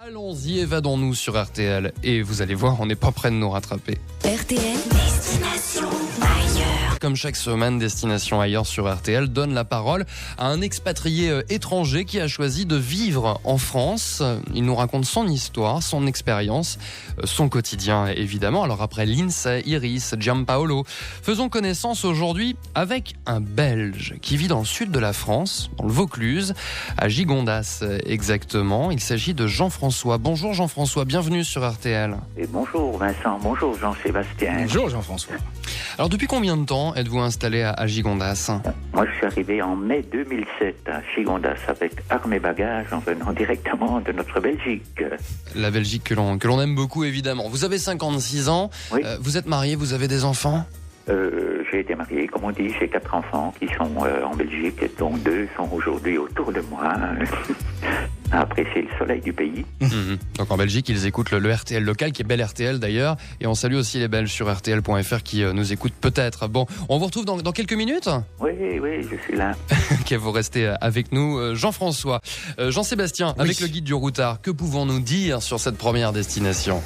Allons-y, évadons-nous sur RTL. Et vous allez voir, on n'est pas près de nous rattraper. RTL, destination ailleurs. Comme chaque semaine, Destination ailleurs sur RTL donne la parole à un expatrié étranger qui a choisi de vivre en France. Il nous raconte son histoire, son expérience, son quotidien évidemment. Alors après Lindsay, Iris, Giampaolo, faisons connaissance aujourd'hui avec un Belge qui vit dans le sud de la France, dans le Vaucluse, à Gigondas exactement. Il s'agit de Jean-François. Bonjour Jean-François, bienvenue sur RTL. Et bonjour Vincent, bonjour Jean-Sébastien. Bonjour Jean-François. Alors depuis combien de temps êtes-vous installé à Gigondas ? Moi je suis arrivé en mai 2007 à Gigondas avec armes et bagages en venant directement de notre Belgique. La Belgique que l'on aime beaucoup évidemment. Vous avez 56 ans, Oui. Vous êtes marié, vous avez des enfants ? J'ai été marié, comme on dit, j'ai 4 enfants qui sont en Belgique, dont 2 sont aujourd'hui autour de moi, à apprécier le soleil du pays. Donc en Belgique, ils écoutent le RTL local, qui est Bel RTL d'ailleurs. Et on salue aussi les Belges sur RTL.fr qui nous écoutent peut-être. Bon, on vous retrouve dans quelques minutes. Oui, je suis là. Ok, vous restez avec nous. Jean-François, Jean-Sébastien, Oui. avec le guide du routard, que pouvons-nous dire sur cette première destination ?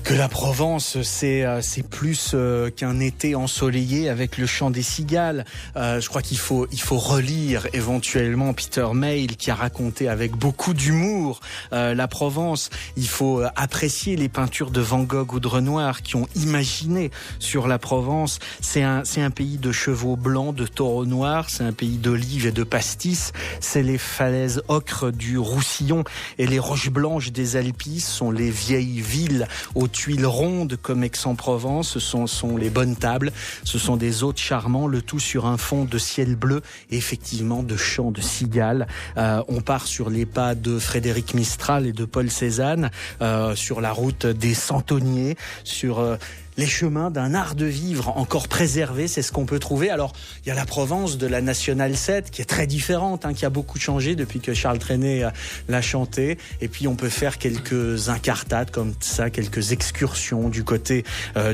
Que la Provence, c'est plus qu'un été ensoleillé avec le chant des cigales. Je crois qu'il faut relire éventuellement Peter Mayle qui a raconté avec beaucoup d'humour la Provence. Il faut apprécier les peintures de Van Gogh ou de Renoir qui ont imaginé sur la Provence. C'est un pays de chevaux blancs, de taureaux noirs. C'est un pays d'olives et de pastis. C'est les falaises ocres du Roussillon et les roches blanches des Alpes sont les vieilles villes aux tuiles rondes comme Aix-en-Provence. Ce sont les bonnes tables, ce sont des hôtes charmants, le tout sur un fond de ciel bleu et effectivement de chants de cigales. On part sur les pas de Frédéric Mistral et de Paul Cézanne, sur la route des Centonniers, sur les chemins d'un art de vivre encore préservé, c'est ce qu'on peut trouver. Alors, il y a la Provence de la Nationale 7 qui est très différente, qui a beaucoup changé depuis que Charles Trenet l'a chanté. Et puis, on peut faire quelques incartades comme ça, quelques excursions du côté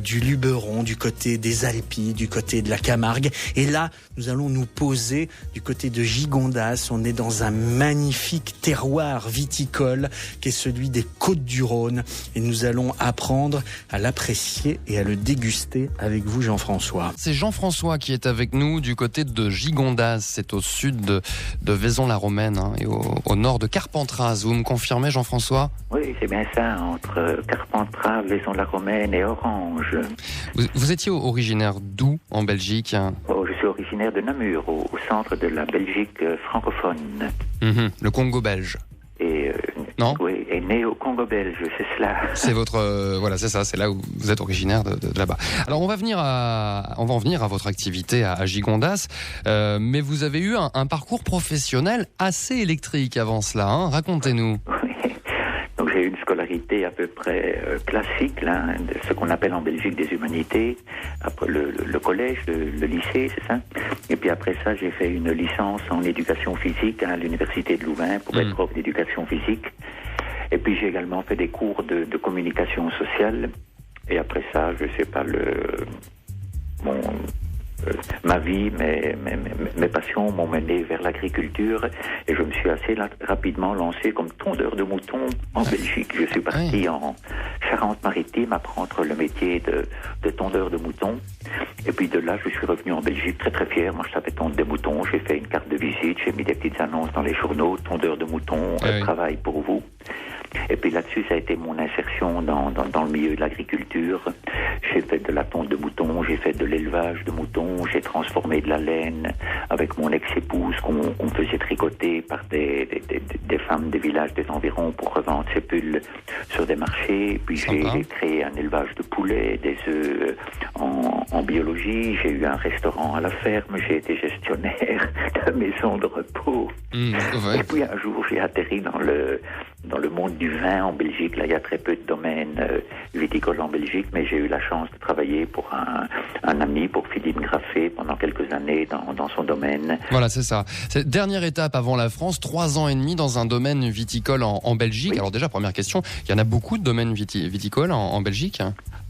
du Luberon, du côté des Alpes, du côté de la Camargue. Et là, nous allons nous poser du côté de Gigondas. On est dans un magnifique terroir viticole qui est celui des Côtes-du-Rhône. Et nous allons apprendre à l'apprécier et à le déguster avec vous, Jean-François. C'est Jean-François qui est avec nous du côté de Gigondas. C'est au sud de Vaison-la-Romaine et au nord de Carpentras. Vous me confirmez, Jean-François ? Oui, c'est bien ça, entre Carpentras, Vaison-la-Romaine et Orange. Vous étiez originaire d'où en Belgique ? Oh, je suis originaire de Namur, au centre de la Belgique francophone. Le Congo belge. Et Non ? oui, et né au Congo belge, c'est cela. C'est votre voilà, c'est ça, c'est là où vous êtes originaire de là-bas. Alors on va en venir à votre activité à Gigondas, mais vous avez eu un parcours professionnel assez électrique avant cela, racontez-nous. Donc j'ai eu une scolarité à peu près classique, de ce qu'on appelle en Belgique des humanités, après le collège, le lycée, c'est ça. Et puis après ça, j'ai fait une licence en éducation physique à l'université de Louvain pour être prof d'éducation physique. Et puis j'ai également fait des cours de communication sociale. Et après ça, je sais pas ma vie, mes passions m'ont mené vers l'agriculture et je me suis assez rapidement lancé comme tondeur de moutons en Belgique. Je suis parti en Charente-Maritime apprendre le métier de tondeur de moutons. Et puis de là, je suis revenu en Belgique très très fier. Moi, je savais tondre des moutons. J'ai fait une carte de visite, j'ai mis des petites annonces dans les journaux. Tondeur de moutons, travail pour vous. Et puis là-dessus, ça a été mon insertion dans le milieu de l'agriculture. J'ai fait de la tonte de moutons, j'ai fait de l'élevage de moutons, j'ai transformé de la laine avec mon ex-épouse qu'on faisait tricoter par des femmes des villages des environs pour revendre ces pulls sur des marchés. Et puis j'ai créé un élevage de poulets, des œufs en biologie. J'ai eu un restaurant à la ferme, j'ai été gestionnaire de maison de repos. Et puis un jour, j'ai atterri dans le monde du vin en Belgique. Là, il y a très peu de domaines viticoles en Belgique, mais j'ai eu la chance de travailler pour un ami, pour Philippe Graffé, pendant quelques années dans son domaine. Voilà, c'est ça. Cette dernière étape avant la France, 3 ans et demi dans un domaine viticole en Belgique. Oui. Alors déjà, première question, il y en a beaucoup de domaines viticoles en Belgique ?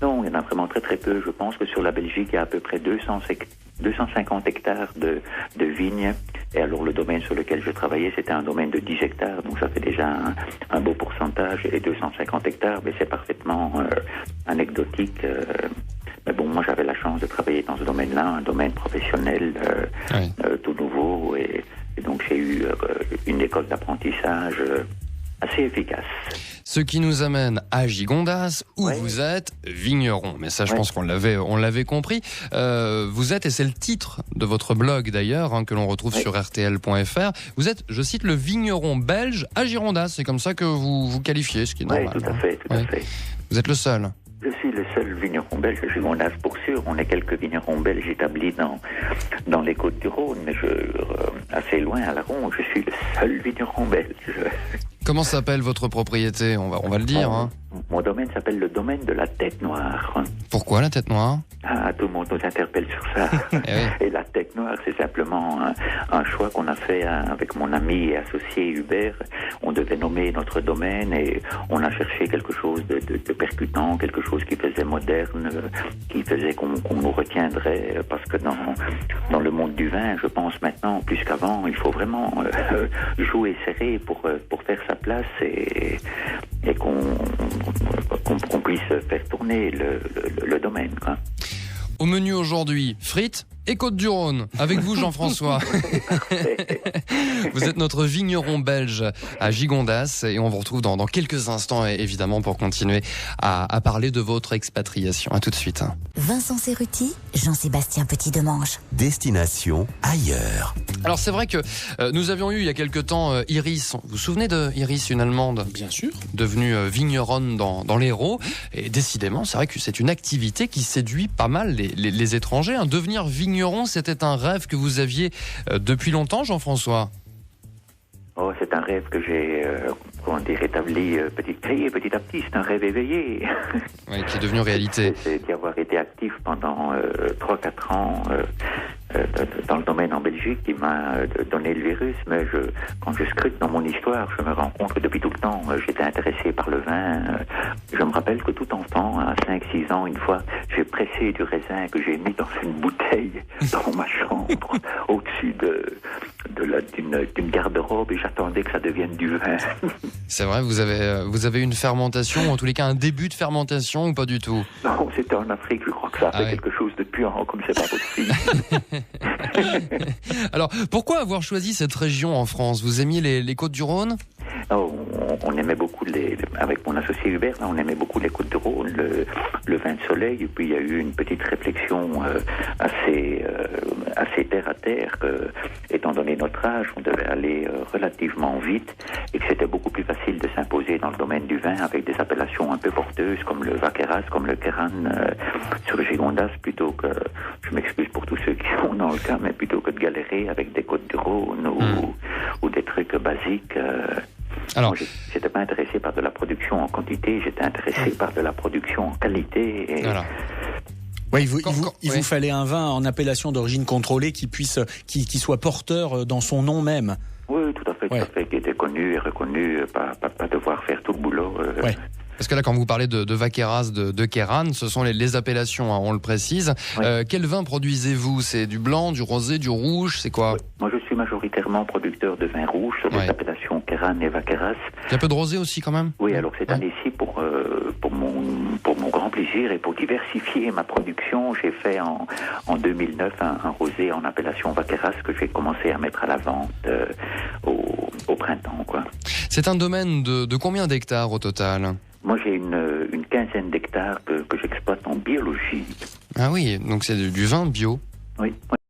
Non, il y en a vraiment très très peu. Je pense que sur la Belgique, il y a à peu près 250 hectares de vignes Et alors le domaine sur lequel je travaillais, c'était un domaine de 10 hectares, donc ça fait déjà un beau pourcentage, et 250 hectares, mais c'est parfaitement anecdotique. Mais bon, moi j'avais la chance de travailler dans ce domaine-là, un domaine professionnel tout nouveau, et donc j'ai eu une école d'apprentissage assez efficace. Ce qui nous amène à Gigondas, où vous êtes vigneron. Mais ça, je pense qu'on l'avait compris. Vous êtes, et c'est le titre de votre blog d'ailleurs, que l'on retrouve sur rtl.fr, vous êtes, je cite, le vigneron belge à Gigondas. C'est comme ça que vous qualifiez, ce qui est normal. Oui, tout à fait. Vous êtes le seul. Je suis le seul vigneron belge à Gigondas, pour sûr. On est quelques vignerons belges établis dans les Côtes-du-Rhône, mais assez loin à la ronde, je suis le seul vigneron belge. Comment s'appelle votre propriété ? On va le dire. Mon domaine s'appelle le domaine de la Tête Noire. Pourquoi la Tête Noire ? Tout le monde nous interpelle sur ça. Et la Tête Noire, c'est simplement un choix qu'on a fait avec mon ami et associé Hubert. On devait nommer notre domaine et on a cherché quelque chose de percutant, quelque chose qui faisait moderne, qui faisait qu'on nous retiendrait, parce que dans le monde du vin, je pense maintenant, plus qu'avant, il faut vraiment jouer serré pour faire sa place et qu'on puisse faire tourner le domaine, quoi. Au menu aujourd'hui, frites et Côtes-du-Rhône. Avec vous, Jean-François. Vous êtes notre vigneron belge à Gigondas et on vous retrouve dans quelques instants, évidemment, pour continuer à parler de votre expatriation. À tout de suite. Vincent Cerruti, Jean-Sébastien Petit-Demange. Destination ailleurs. Alors c'est vrai que nous avions eu il y a quelque temps Iris. Vous vous souvenez de Iris, une Allemande ? Bien sûr. Devenue vigneronne dans l'Hérault. Et décidément, c'est vrai que c'est une activité qui séduit pas mal les étrangers. Devenir vigneron, c'était un rêve que vous aviez depuis longtemps, Jean-François ? Oh, c'est un rêve que j'ai établi petit à petit. C'est un rêve éveillé. Oui, qui est devenu réalité. C'est d'y avoir été actif pendant 3-4 ans dans le domaine en Belgique qui m'a donné le virus. Mais quand je scrute dans mon histoire, je me rends compte que depuis tout le temps, j'étais intéressé par le vin. Je me rappelle que tout enfant, à 5-6 ans, une fois, j'ai pressé du raisin que j'ai mis dans une bouteille dans ma chambre, au-dessus d'une garde-robe, et j'attendais que ça devienne du vin. C'est vrai, vous avez une fermentation, en tous les cas un début de fermentation ou pas du tout ? Non, c'était en Afrique, je crois que ça a fait quelque chose de puant, comme c'est pas possible. Alors, pourquoi avoir choisi cette région en France ? Vous aimiez les Côtes-du-Rhône ? On aimait beaucoup, avec mon associé Hubert, on aimait beaucoup les Côtes-du-Rhône, le vin de soleil, et puis il y a eu une petite réflexion assez terre à terre, étant donné notre âge, on devait aller relativement vite, et que c'était beaucoup plus facile de s'imposer dans le domaine du vin avec des appellations un peu porteuses, comme le Vaqueras, comme le Queyran, sur le Gigondas, plutôt que, je m'excuse pour tous ceux qui sont dans le cas, mais plutôt que de galérer avec des Côtes-du-Rhône ou des trucs basiques. Alors, moi, j'étais pas intéressé par de la production en quantité, j'étais intéressé par de la production en qualité. Et... Voilà. Ouais, il vous fallait un vin en appellation d'origine contrôlée qui soit porteur dans son nom même. Oui, tout à fait, qui était connu et reconnu, pas devoir faire tout le boulot. Parce que là, quand vous parlez de Vaqueras, de Queyran, ce sont les appellations, on le précise. Quel vin produisez-vous ? C'est du blanc, du rosé, du rouge, c'est quoi ? Moi, je suis majoritairement producteur de vin rouge sur les appellations Queyran et Vaqueras. Il y a un peu de rosé aussi, quand même ? Oui, alors cette année-ci, pour mon grand plaisir et pour diversifier ma production, j'ai fait en 2009 un rosé en appellation Vaqueras que j'ai commencé à mettre à la vente au printemps, quoi. C'est un domaine de combien d'hectares au total ? Moi, j'ai une quinzaine d'hectares que j'exploite en biologie. Ah oui, donc c'est du vin bio. Oui.